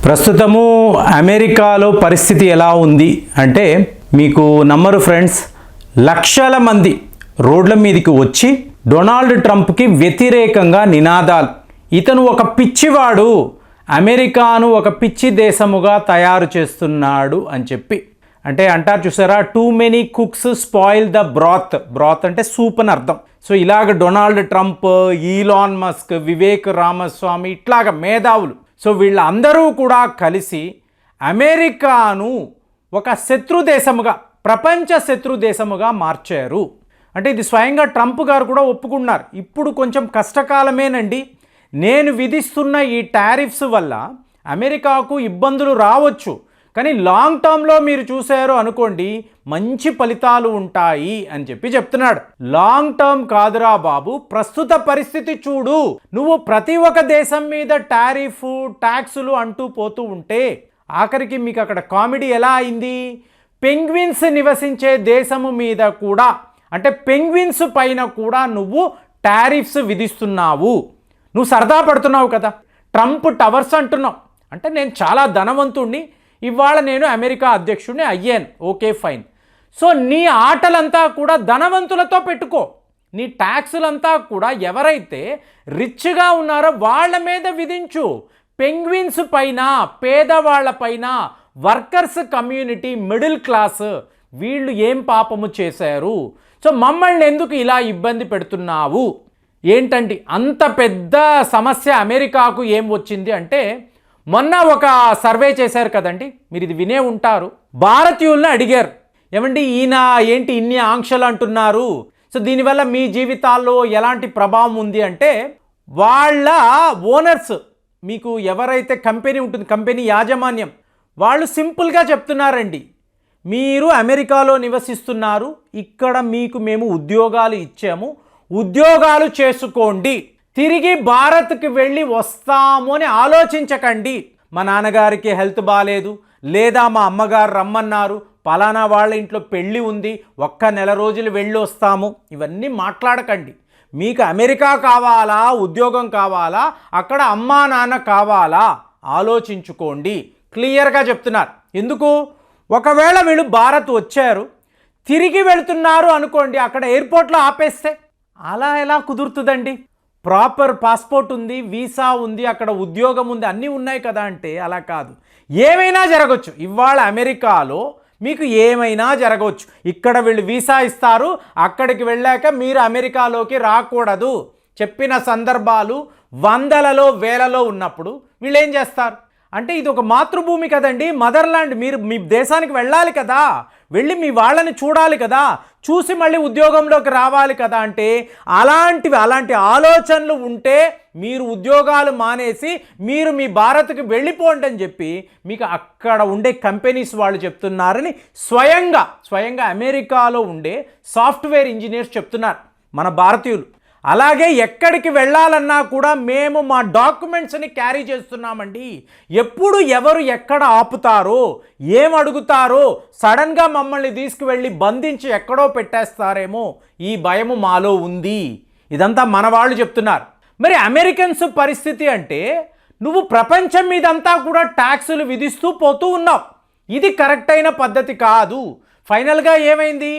ప్రస్తుతము అమెరికాలో పరిస్థితి ఎలా ఉంది అంటే మీకు నమ్మరు ఫ్రెండ్స్, లక్షల మంది రోడ్ల మీదకి వచ్చి డొనాల్డ్ ట్రంప్కి వ్యతిరేకంగా నినాదాలు. ఇతను ఒక పిచ్చివాడు, అమెరికాను ఒక పిచ్చి దేశముగా తయారు చేస్తున్నాడు అని చెప్పి అంటే అంటారు చూసారా, too many cooks spoil the బ్రాత్ అంటే సూప్ అని అర్థం. సో ఇలాగ Donald Trump, Elon Musk, Vivek Ramaswamy ఇట్లాగ మేధావులు, సో వీళ్ళందరూ కూడా కలిసి అమెరికాను ఒక శత్రు దేశముగా, ప్రపంచ శత్రు దేశముగా మార్చారు. అంటే ఇది స్వయంగా ట్రంప్ గారు కూడా ఒప్పుకున్నారు. ఇప్పుడు కొంచెం కష్టకాలమేనండి, నేను విధిస్తున్న ఈ టారిఫ్స్ వల్ల అమెరికాకు ఇబ్బందులు రావచ్చు, కానీ లాంగ్ టర్మ్లో మీరు చూశారు అనుకోండి మంచి ఫలితాలు ఉంటాయి అని చెప్పి చెప్తున్నాడు. లాంగ్ టర్మ్ కాదురా బాబు, ప్రస్తుత పరిస్థితి చూడు. నువ్వు ప్రతి ఒక్క దేశం మీద టారిఫ్, ట్యాక్సులు అంటూ పోతూ ఉంటే ఆఖరికి మీకు అక్కడ కామెడీ ఎలా అయింది? పెంగ్విన్స్ నివసించే దేశము మీద కూడా, అంటే పెంగ్విన్స్ పైన కూడా నువ్వు టారిఫ్స్ విధిస్తున్నావు. నువ్వు సరదా పడుతున్నావు కదా, ట్రంప్ టవర్స్ అంటున్నావు. అంటే నేను చాలా ధనవంతుణ్ణి, ఇవాళ నేను అమెరికా అధ్యక్షుడిని అయ్యాను, ఓకే ఫైన్. సో నీ ఆటలంతా కూడా ధనవంతులతో పెట్టుకో. నీ ట్యాక్సులంతా కూడా ఎవరైతే రిచ్గా ఉన్నారో వాళ్ళ మీద విధించు. పెంగ్విన్స్ పైన, పేదవాళ్ల పైన, వర్కర్స్ కమ్యూనిటీ, మిడిల్ క్లాస్, వీళ్ళు ఏం పాపము చేశారు? సో మమ్మల్ని ఎందుకు ఇలా ఇబ్బంది పెడుతున్నావు? ఏంటండి అంత పెద్ద సమస్య అమెరికాకు ఏం వచ్చింది అంటే, మొన్న ఒక సర్వే చేశారు కదండి, మీరు ఇది వినే ఉంటారు. భారతీయులను అడిగారు, ఏమండి ఈయన ఏంటి ఇన్ని ఆంక్షలు అంటున్నారు, సో దీనివల్ల మీ జీవితాల్లో ఎలాంటి ప్రభావం ఉంది అంటే, వాళ్ళ ఓనర్స్, మీకు ఎవరైతే కంపెనీ ఉంటుంది, కంపెనీ యాజమాన్యం, వాళ్ళు సింపుల్గా చెప్తున్నారండి, మీరు అమెరికాలో నివసిస్తున్నారు, ఇక్కడ మీకు మేము ఉద్యోగాలు ఇచ్చాము, ఉద్యోగాలు చేసుకోండి, తిరిగి భారత్కి వెళ్ళి వస్తాము అని ఆలోచించకండి. మా నాన్నగారికి హెల్త్ బాగాలేదు, లేదా మా అమ్మగారు రమ్మన్నారు, పలానా వాళ్ళ ఇంట్లో పెళ్ళి ఉంది, ఒక్క నెల రోజులు వెళ్ళి వస్తాము, ఇవన్నీ మాట్లాడకండి. మీకు అమెరికా కావాలా, ఉద్యోగం కావాలా, అక్కడ అమ్మా నాన్న కావాలా, ఆలోచించుకోండి. క్లియర్గా చెప్తున్నారు. ఎందుకు? ఒకవేళ వీళ్ళు భారత్ వచ్చారు, తిరిగి వెళుతున్నారు అనుకోండి, అక్కడ ఎయిర్పోర్ట్లో ఆపేస్తే అలా ఎలా కుదురుతుందండి? ప్రాపర్ పాస్పోర్ట్ ఉంది, వీసా ఉంది, అక్కడ ఉద్యోగం ఉంది, అన్నీ ఉన్నాయి కదా అంటే అలా కాదు. ఏమైనా జరగవచ్చు. ఇవాళ అమెరికాలో మీకు ఏమైనా జరగవచ్చు. ఇక్కడ వీళ్ళు వీసా ఇస్తారు, అక్కడికి వెళ్ళాక మీరు అమెరికాలోకి రాకూడదు చెప్పిన సందర్భాలు వందలలో వేలలో ఉన్నప్పుడు వీళ్ళు ఏం చేస్తారు అంటే, ఇది ఒక మాతృభూమి కదండి, మదర్లాండ్. మీరు మీ దేశానికి వెళ్ళాలి కదా, వెళ్ళి మీ వాళ్ళని చూడాలి కదా, చూసి మళ్ళీ ఉద్యోగంలోకి రావాలి కదా. అంటే అలాంటి ఆలోచనలు ఉంటే మీరు ఉద్యోగాలు మానేసి మీరు మీ భారత్కి వెళ్ళిపోండి అని చెప్పి మీకు అక్కడ ఉండే కంపెనీస్ వాళ్ళు చెప్తున్నారని స్వయంగా అమెరికాలో ఉండే సాఫ్ట్వేర్ ఇంజనీర్స్ చెప్తున్నారు, మన భారతీయులు. అలాగే ఎక్కడికి వెళ్ళాలన్నా కూడా మేము మా డాక్యుమెంట్స్ని క్యారీ చేస్తున్నామండి. ఎప్పుడు ఎవరు ఎక్కడ ఆపుతారో, ఏం అడుగుతారో, సడన్గా మమ్మల్ని తీసుకువెళ్ళి బంధించి ఎక్కడో పెట్టేస్తారేమో ఈ భయము మాలో ఉంది. ఇదంతా మన వాళ్ళు చెప్తున్నారు. మరి అమెరికన్స్ పరిస్థితి అంటే, నువ్వు ప్రపంచం మీదంతా కూడా ట్యాక్సులు విధిస్తూ పోతూ ఉన్నావు. ఇది కరెక్ట్ అయిన పద్ధతి కాదు. ఫైనల్గా ఏమైంది?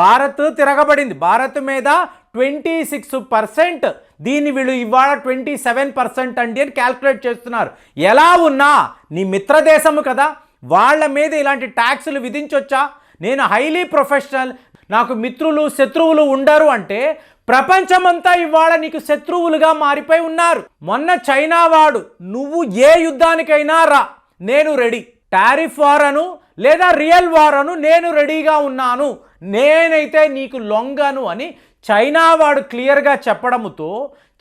భారత్ తిరగబడింది. భారత్ మీద 26%, దీన్ని వీళ్ళు ఇవాళ 27% అండి అని క్యాల్కులేట్ చేస్తున్నారు. ఎలా ఉన్నా నీ మిత్రదేశము కదా, వాళ్ళ మీద ఇలాంటి ట్యాక్సులు విధించొచ్చా? నేను హైలీ ప్రొఫెషనల్, నాకు మిత్రులు శత్రువులు ఉండరు అంటే ప్రపంచమంతా ఇవాళ నీకు శత్రువులుగా మారిపోయి ఉన్నారు. మొన్న చైనా వాడు, నువ్వు ఏ యుద్ధానికైనా రా, నేను రెడీ, టారిఫ్ వార్ అను లేదా రియల్ వార్ అను, నేను రెడీగా ఉన్నాను, నేనైతే నీకు లొంగను అని చైనా వాడు క్లియర్గా చెప్పడంతో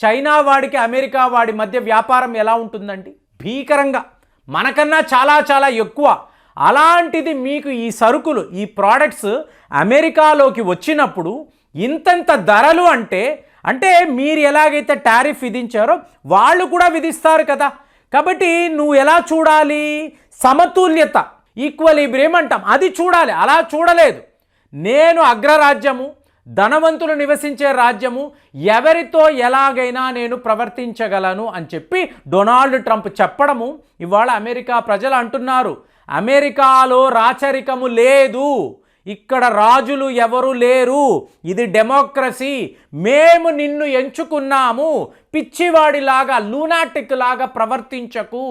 చైనా వాడికి అమెరికా వాడి మధ్య వ్యాపారం ఎలా ఉంటుందండి? భీకరంగా, మనకన్నా చాలా ఎక్కువ. అలాంటిది మీకు ఈ సరుకులు, ఈ ప్రోడక్ట్స్ అమెరికాలోకి వచ్చినప్పుడు ఇంతంత ధరలు అంటే మీరు ఎలాగైతే టారిఫ్ విధించారో వాళ్ళు కూడా విధిస్తారు కదా. కాబట్టి నువ్వు ఎలా చూడాలి? సమతుల్యత, ఈక్వలిబ్రియం అంటాం, అది చూడాలి. అలా చూడలేదు. నేను అగ్రరాజ్యము, ధనవంతులు నివసించే రాజ్యము, ఎవరితో ఎలాగైనా నేను ప్రవర్తించగలను అని చెప్పి డొనాల్డ్ ట్రంప్ చెప్పడము ఇవాళ అమెరికా ప్రజలు అంటున్నారు, అమెరికాలో రాచరికము లేదు, ఇక్కడ రాజులు ఎవరు లేరు, ఇది డెమోక్రసీ, మేము నిన్ను ఎంచుకున్నాము, పిచ్చివాడిలాగా లూనాటిక్ లాగా ప్రవర్తించకు,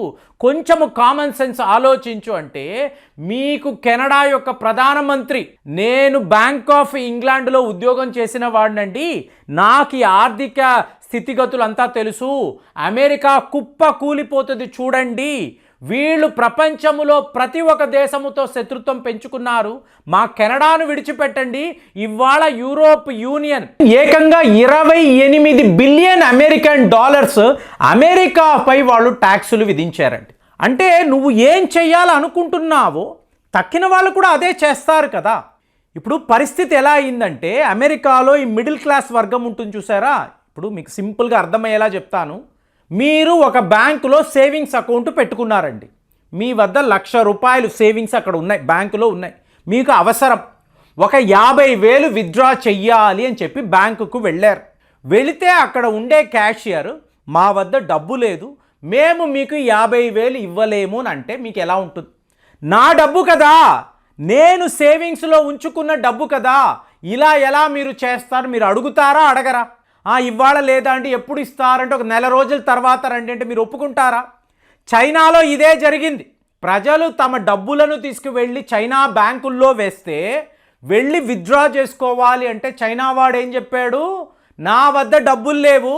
కొంచెము కామన్ సెన్స్ ఆలోచించు అంటే మీకు కెనడా యొక్క ప్రధానమంత్రి, నేను బ్యాంక్ ఆఫ్ ఇంగ్లాండ్లో ఉద్యోగం చేసిన వాడినండి, నాకు ఈ ఆర్థిక స్థితిగతులు అంతా తెలుసు, అమెరికా కుప్ప కూలిపోతుంది చూడండి, వీళ్ళు ప్రపంచములో ప్రతి ఒక్క దేశముతో శత్రుత్వం పెంచుకున్నారు, మా కెనడాను విడిచిపెట్టండి, ఇవాళ యూరోప్ యూనియన్ ఏకంగా 28 బిలియన్ అమెరికన్ డాలర్స్ అమెరికాపై వాళ్ళు ట్యాక్సులు విధించారండి. అంటే నువ్వు ఏం చెయ్యాలనుకుంటున్నావో తక్కిన వాళ్ళు కూడా అదే చేస్తారు కదా. ఇప్పుడు పరిస్థితి ఎలా అయిందంటే అమెరికాలో ఈ మిడిల్ క్లాస్ వర్గం ఉంటుంది చూసారా, ఇప్పుడు మీకు సింపుల్గా అర్థమయ్యేలా చెప్తాను. మీరు ఒక బ్యాంకులో సేవింగ్స్ అకౌంట్ పెట్టుకున్నారండి, మీ వద్ద ₹1,00,000 సేవింగ్స్ అక్కడ ఉన్నాయి, బ్యాంకులో ఉన్నాయి, మీకు అవసరం ఒక 50,000 విత్డ్రా చెయ్యాలి అని చెప్పి బ్యాంకుకు వెళ్ళారు. వెళితే అక్కడ ఉండే క్యాషియర్ మా వద్ద డబ్బు లేదు, మేము మీకు 50,000 ఇవ్వలేము అని అంటే మీకు ఎలా ఉంటుంది? నా డబ్బు కదా, నేను సేవింగ్స్లో ఉంచుకున్న డబ్బు కదా, ఇలా ఎలా మీరు చేస్తారు? మీరు అడుగుతారా అడగరా? ఇవాళ లేదా అంటే ఎప్పుడు ఇస్తారంటే ఒక నెల రోజుల తర్వాత రండి అంటే మీరు ఒప్పుకుంటారా? చైనాలో ఇదే జరిగింది. ప్రజలు తమ డబ్బులను తీసుకువెళ్ళి చైనా బ్యాంకుల్లో వేస్తే వెళ్ళి విత్డ్రా చేసుకోవాలి అంటే చైనా వాడు ఏం చెప్పాడు, నా వద్ద డబ్బులు లేవు,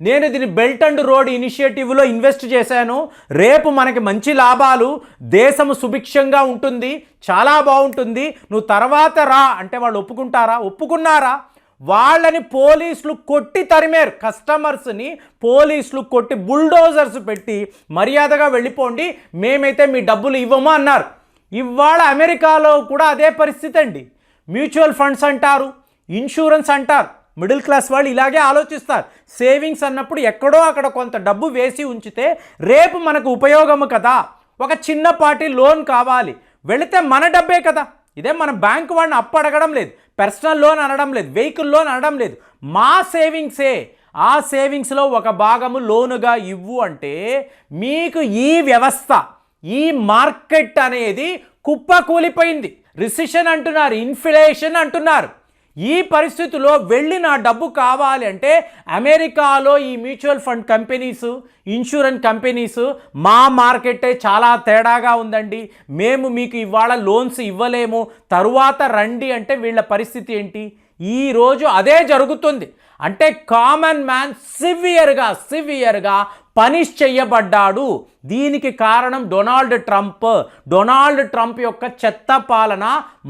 నేను దీన్ని బెల్ట్ అండ్ రోడ్ ఇనిషియేటివ్లో ఇన్వెస్ట్ చేశాను, రేపు మనకి మంచి లాభాలు, దేశము సుభిక్షంగా ఉంటుంది, చాలా బాగుంటుంది, నువ్వు తర్వాత రా అంటే వాళ్ళు ఒప్పుకుంటారా? ఒప్పుకున్నారా? వాళ్ళని పోలీసులు కొట్టి తరిమారు, కస్టమర్స్ని పోలీసులు కొట్టి బుల్డోజర్స్ పెట్టి మర్యాదగా వెళ్ళిపోండి, మేమైతే మీ డబ్బులు ఇవ్వము అన్నారు. ఇవాళ అమెరికాలో కూడా అదే పరిస్థితి అండి. మ్యూచువల్ ఫండ్స్ అంటారు, ఇన్సూరెన్స్ అంటారు, మిడిల్ క్లాస్ వాళ్ళు ఇలాగే ఆలోచిస్తారు. సేవింగ్స్ అన్నప్పుడు ఎక్కడో అక్కడ కొంత డబ్బు వేసి ఉంచితే రేపు మనకు ఉపయోగము కదా. ఒక చిన్నపాటి లోన్ కావాలి, వెళితే మన డబ్బే కదా, ఇదే మన బ్యాంకు వాడిని అప్పు అడగడం లేదు, పర్సనల్ లోన్ అనడం లేదు, వెహికల్ లోన్ అనడం లేదు, మా సేవింగ్సే, ఆ సేవింగ్స్లో ఒక భాగము లోనుగా ఇవ్వు అంటే మీకు ఈ వ్యవస్థ, ఈ మార్కెట్ అనేది కుప్ప కూలిపోయింది. రిసెషన్ అంటున్నారు, ఇన్ఫ్లేషన్ అంటున్నారు. ఈ పరిస్థితిలో వెళ్ళి నా డబ్బు కావాలి అంటే అమెరికాలో ఈ mutual fund companies, insurance companies, మా మార్కెటే చాలా తేడాగా ఉందండి, మేము మీకు ఇవాళ లోన్స్ ఇవ్వలేము, తరువాత రండి అంటే వీళ్ళ పరిస్థితి ఏంటి? ఈరోజు అదే జరుగుతుంది. అంటే కామన్ మ్యాన్ సివియర్గా పనిష్ చేయబడ్డాడు. దీనికి కారణం డొనాల్డ్ ట్రంప్ యొక్క చెత్త పాలన.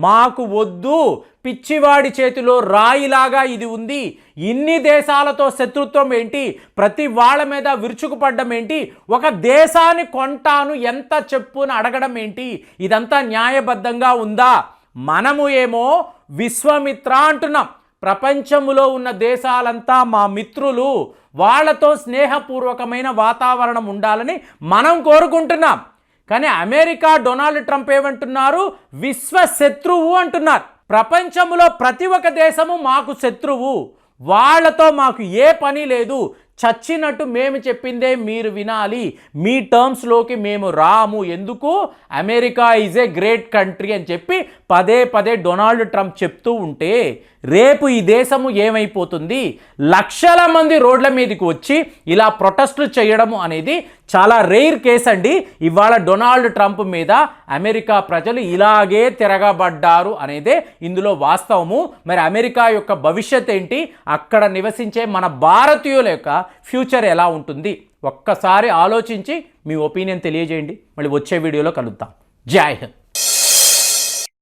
మాకు వద్దు, పిచ్చివాడి చేతిలో రాయిలాగా ఇది ఉంది, ఇన్ని దేశాలతో శత్రుత్వం ఏంటి, ప్రతి వాళ్ళ మీద విరుచుకుపడ్డం ఏంటి, ఒక దేశాన్ని కొంటాను ఎంత చెప్పుని అడగడం ఏంటి, ఇదంతా న్యాయబద్ధంగా ఉందా? మనము ఏమో విశ్వమిత్ర అంటున్నాం, ప్రపంచములో ఉన్న దేశాలంతా మా మిత్రులు, వాళ్ళతో స్నేహపూర్వకమైన వాతావరణం ఉండాలని మనం కోరుకుంటున్నాం. కానీ అమెరికా డొనాల్డ్ ట్రంప్ ఏమంటున్నారు? విశ్వ శత్రువు అంటున్నారు. ప్రపంచంలో ప్రతి ఒక్క దేశము మాకు శత్రువు, వాళ్ళతో మాకు ఏ పని లేదు, చచ్చినట్టు మేము చెప్పిందే మీరు వినాలి, మీ టర్మ్స్లోకి మేము రాము, ఎందుకు? America is a great country అని చెప్పి పదే డొనాల్డ్ ట్రంప్ చెప్తూ ఉంటే రేపు ఈ దేశము ఏమైపోతుంది? లక్షల మంది రోడ్ల మీదకి వచ్చి ఇలా ప్రొటెస్టులు చేయడము అనేది చాలా రేర్ కేస్ అండి. ఇవాళ డొనాల్డ్ ట్రంప్ మీద అమెరికా ప్రజలు ఇలాగే తిరగబడ్డారు అనేదే ఇందులో వాస్తవము. మరి అమెరికా యొక్క భవిష్యత్ ఏంటి, అక్కడ నివసించే మన భారతీయుల యొక్క ఫ్యూచర్ ఎలా ఉంటుంది? ఒక్కసారి ఆలోచించి మీ ఒపీనియన్ తెలియజేయండి. మళ్ళీ వచ్చే వీడియోలో కలుద్దాం. జై హింద్.